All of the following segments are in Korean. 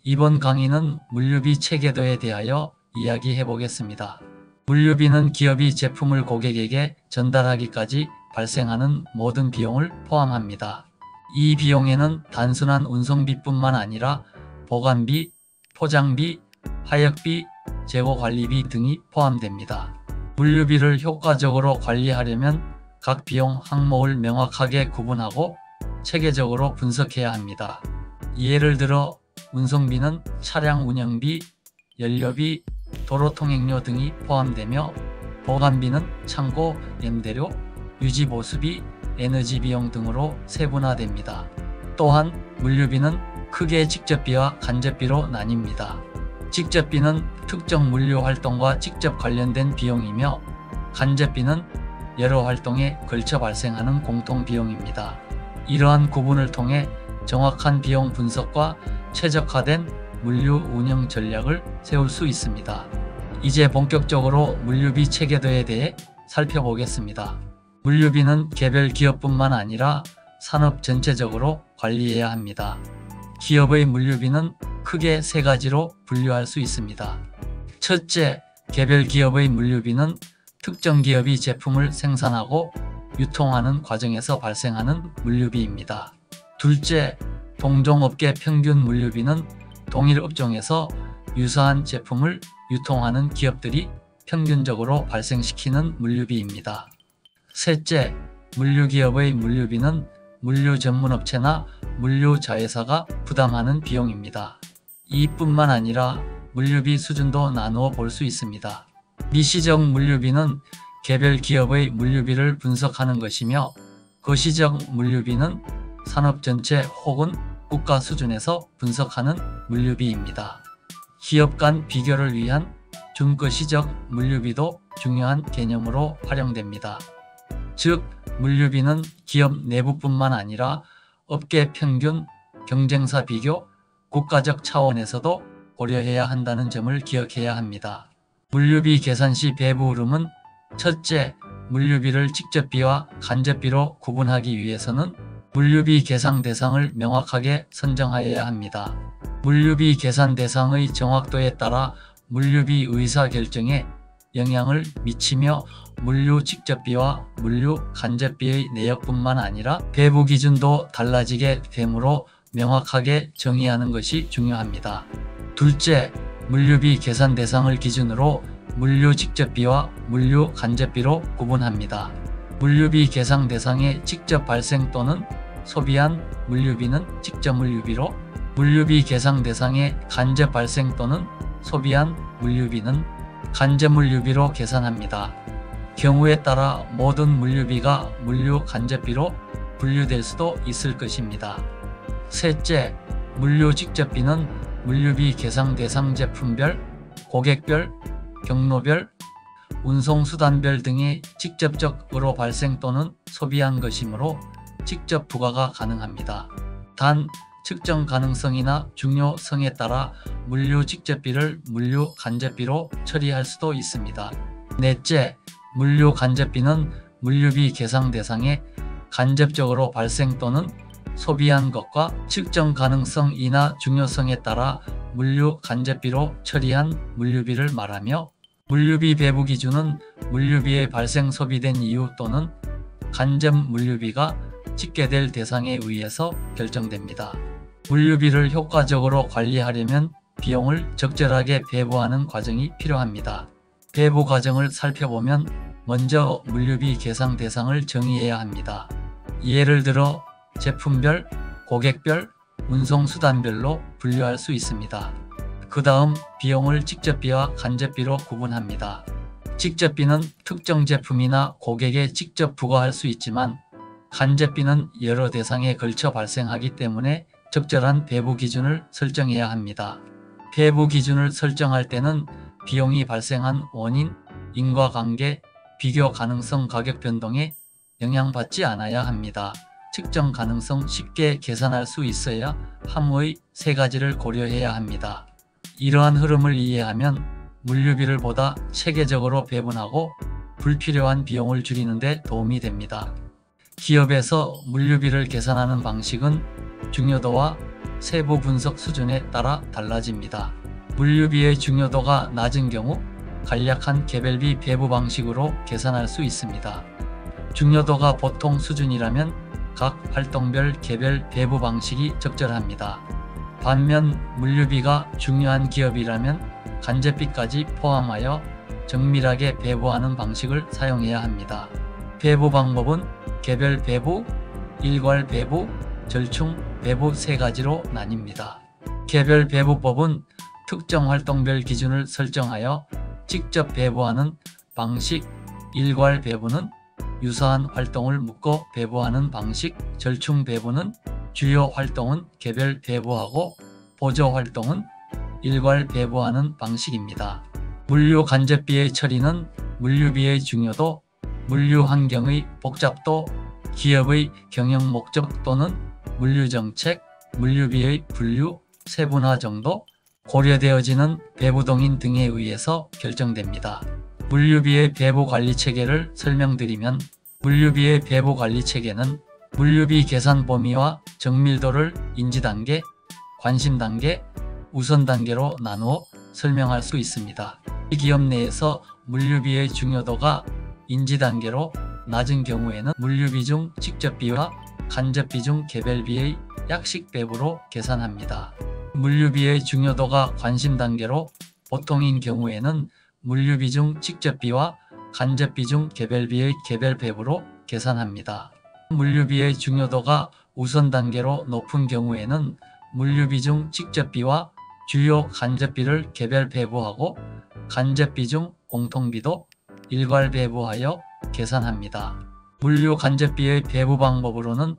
이번 강의는 물류비 체계도에 대하여 이야기해 보겠습니다. 물류비는 기업이 제품을 고객에게 전달하기까지 발생하는 모든 비용을 포함합니다. 이 비용에는 단순한 운송비뿐만 아니라 보관비, 포장비, 하역비, 재고관리비 등이 포함됩니다. 물류비를 효과적으로 관리하려면 각 비용 항목을 명확하게 구분하고 체계적으로 분석해야 합니다. 예를 들어 운송비는 차량 운영비, 연료비, 도로통행료 등이 포함되며 보관비는 창고, 임대료, 유지보수비, 에너지비용 등으로 세분화됩니다. 또한 물류비는 크게 직접비와 간접비로 나뉩니다. 직접비는 특정 물류 활동과 직접 관련된 비용이며 간접비는 여러 활동에 걸쳐 발생하는 공통비용입니다. 이러한 구분을 통해 정확한 비용 분석과 최적화된 물류 운영 전략을 세울 수 있습니다. 이제 본격적으로 물류비 체계도에 대해 살펴보겠습니다. 물류비는 개별 기업뿐만 아니라 산업 전체적으로 관리해야 합니다. 기업의 물류비는 크게 세 가지로 분류할 수 있습니다. 첫째, 개별 기업의 물류비는 특정 기업이 제품을 생산하고 유통하는 과정에서 발생하는 물류비입니다. 둘째, 동종업계 평균 물류비는 동일 업종에서 유사한 제품을 유통하는 기업들이 평균적으로 발생시키는 물류비입니다. 셋째, 물류기업의 물류비는 물류 전문업체나 물류자회사가 부담하는 비용입니다. 이뿐만 아니라 물류비 수준도 나누어 볼 수 있습니다. 미시적 물류비는 개별 기업의 물류비를 분석하는 것이며 거시적 물류비는 산업 전체 혹은 국가 수준에서 분석하는 물류비입니다. 기업 간 비교를 위한 준거시적 물류비도 중요한 개념으로 활용됩니다. 즉, 물류비는 기업 내부뿐만 아니라 업계 평균, 경쟁사 비교, 국가적 차원에서도 고려해야 한다는 점을 기억해야 합니다. 물류비 계산 시 배부 흐름은 첫째, 물류비를 직접비와 간접비로 구분하기 위해서는 물류비 계산 대상을 명확하게 선정하여야 합니다. 물류비 계산 대상의 정확도에 따라 물류비 의사결정에 영향을 미치며 물류 직접비와 물류 간접비의 내역뿐만 아니라 배부 기준도 달라지게 되므로 명확하게 정의하는 것이 중요합니다. 둘째, 물류비 계산 대상을 기준으로 물류 직접비와 물류 간접비로 구분합니다. 물류비 계산 대상의 직접 발생 또는 소비한 물류비는 직접 물류비로, 물류비 계산 대상의 간접 발생 또는 소비한 물류비는 간접 물류비로 계산합니다. 경우에 따라 모든 물류비가 물류 간접비로 분류될 수도 있을 것입니다. 셋째, 물류 직접비는 물류비 계산 대상 제품별, 고객별, 경로별, 운송수단별 등의 직접적으로 발생 또는 소비한 것이므로 직접 부과가 가능합니다. 단, 측정 가능성이나 중요성에 따라 물류 직접비를 물류 간접비로 처리할 수도 있습니다. 넷째, 물류 간접비는 물류비 계산 대상에 간접적으로 발생 또는 소비한 것과 측정 가능성이나 중요성에 따라 물류 간접비로 처리한 물류비를 말하며 물류비 배부 기준은 물류비의 발생 소비된 이유 또는 간접 물류비가 집계될 대상에 의해서 결정됩니다. 물류비를 효과적으로 관리하려면 비용을 적절하게 배부하는 과정이 필요합니다. 배부 과정을 살펴보면 먼저 물류비 계산 대상을 정의해야 합니다. 예를 들어 제품별, 고객별, 운송수단별로 분류할 수 있습니다. 그 다음 비용을 직접비와 간접비로 구분합니다. 직접비는 특정 제품이나 고객에 직접 부과할 수 있지만 간접비는 여러 대상에 걸쳐 발생하기 때문에 적절한 배부 기준을 설정해야 합니다. 배부 기준을 설정할 때는 비용이 발생한 원인, 인과관계, 비교 가능성 가격 변동에 영향받지 않아야 합니다. 측정 가능성 쉽게 계산할 수 있어야 함의 세 가지를 고려해야 합니다. 이러한 흐름을 이해하면 물류비를 보다 체계적으로 배분하고 불필요한 비용을 줄이는 데 도움이 됩니다. 기업에서 물류비를 계산하는 방식은 중요도와 세부 분석 수준에 따라 달라집니다. 물류비의 중요도가 낮은 경우 간략한 개별비 배부 방식으로 계산할 수 있습니다. 중요도가 보통 수준이라면 각 활동별 개별 배부 방식이 적절합니다. 반면 물류비가 중요한 기업이라면 간접비까지 포함하여 정밀하게 배부하는 방식을 사용해야 합니다. 배부 방법은 개별 배부, 일괄 배부, 절충 배부 세 가지로 나뉩니다. 개별 배부법은 특정 활동별 기준을 설정하여 직접 배부하는 방식, 일괄 배부는 유사한 활동을 묶어 배부하는 방식, 절충 배부는 주요 활동은 개별 배부하고 보조 활동은 일괄 배부하는 방식입니다. 물류 간접비의 처리는 물류비의 중요도, 물류 환경의 복잡도, 기업의 경영 목적 또는 물류 정책, 물류비의 분류, 세분화 정도, 고려되어지는 배부동인 등에 의해서 결정됩니다. 물류비의 배부 관리 체계를 설명드리면 물류비의 배부 관리 체계는 물류비 계산 범위와 정밀도를 인지단계, 관심단계, 우선단계로 나누어 설명할 수 있습니다. 기업 내에서 물류비의 중요도가 인지단계로 낮은 경우에는 물류비 중 직접비와 간접비 중 개별비의 약식 배부로 계산합니다. 물류비의 중요도가 관심단계로 보통인 경우에는 물류비 중 직접비와 간접비 중 개별비의 개별 배부로 계산합니다. 물류비의 중요도가 우선 단계로 높은 경우에는 물류비 중 직접비와 주요 간접비를 개별 배부하고 간접비 중 공통비도 일괄 배부하여 계산합니다. 물류 간접비의 배부 방법으로는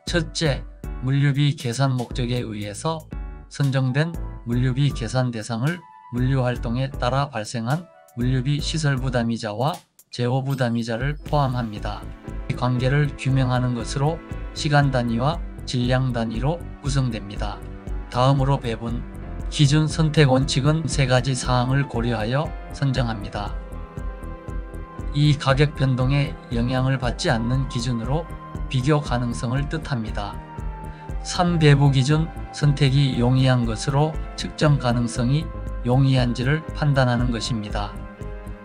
첫째, 물류비 계산 목적에 의해서 선정된 물류비 계산 대상을 물류활동에 따라 발생한 물류비 시설부담이자와 재호부담이자를 포함합니다. 이 관계를 규명하는 것으로 시간 단위와 질량 단위로 구성됩니다. 다음으로 배분, 기준 선택 원칙은 세 가지 사항을 고려하여 선정합니다. 이 가격 변동에 영향을 받지 않는 기준으로 비교 가능성을 뜻합니다. 3배부 기준, 선택이 용이한 것으로 측정 가능성이 용이한지를 판단하는 것입니다.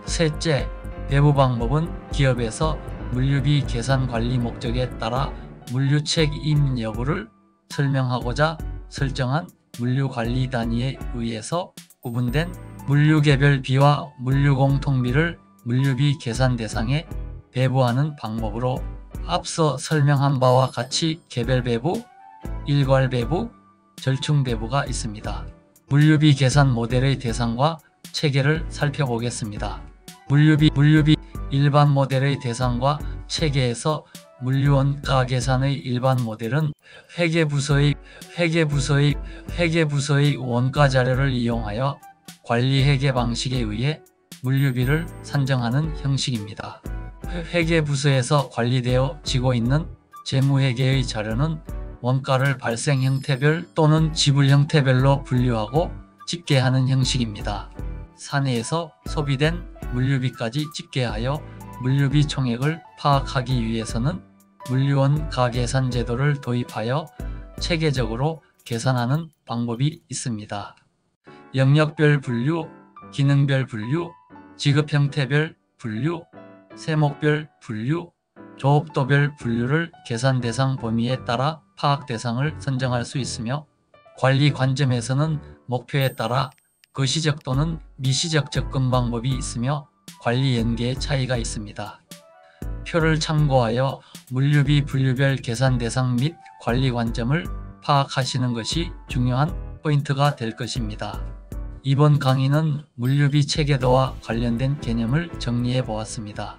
셋째, 배부 방법은 기업에서 물류비 계산 관리 목적에 따라 물류 책임 여부를 설명하고자 설정한 물류 관리 단위에 의해서 구분된 물류 개별비와 물류 공통비를 물류비 계산 대상에 배부하는 방법으로 앞서 설명한 바와 같이 개별 배부, 일괄 배부, 절충 배부가 있습니다. 물류비 계산 모델의 대상과 체계를 살펴보겠습니다. 물류비 일반 모델의 대상과 체계에서 물류원가 계산의 일반 모델은 회계부서의 원가 자료를 이용하여 관리 회계 방식에 의해 물류비를 산정하는 형식입니다. 회계부서에서 관리되어 지고 있는 재무회계의 자료는 원가를 발생 형태별 또는 지불 형태별로 분류하고 집계하는 형식입니다. 사내에서 소비된 물류비까지 집계하여 물류비 총액을 파악하기 위해서는 물류원 가계산 제도를 도입하여 체계적으로 계산하는 방법이 있습니다. 영역별 분류, 기능별 분류, 지급 형태별 분류, 세목별 분류, 조업도별 분류를 계산 대상 범위에 따라 파악 대상을 선정할 수 있으며 관리 관점에서는 목표에 따라 거시적 또는 미시적 접근 방법이 있으며 관리 연계의 차이가 있습니다. 표를 참고하여 물류비 분류별 계산 대상 및 관리 관점을 파악하시는 것이 중요한 포인트가 될 것입니다. 이번 강의는 물류비 체계도와 관련된 개념을 정리해 보았습니다.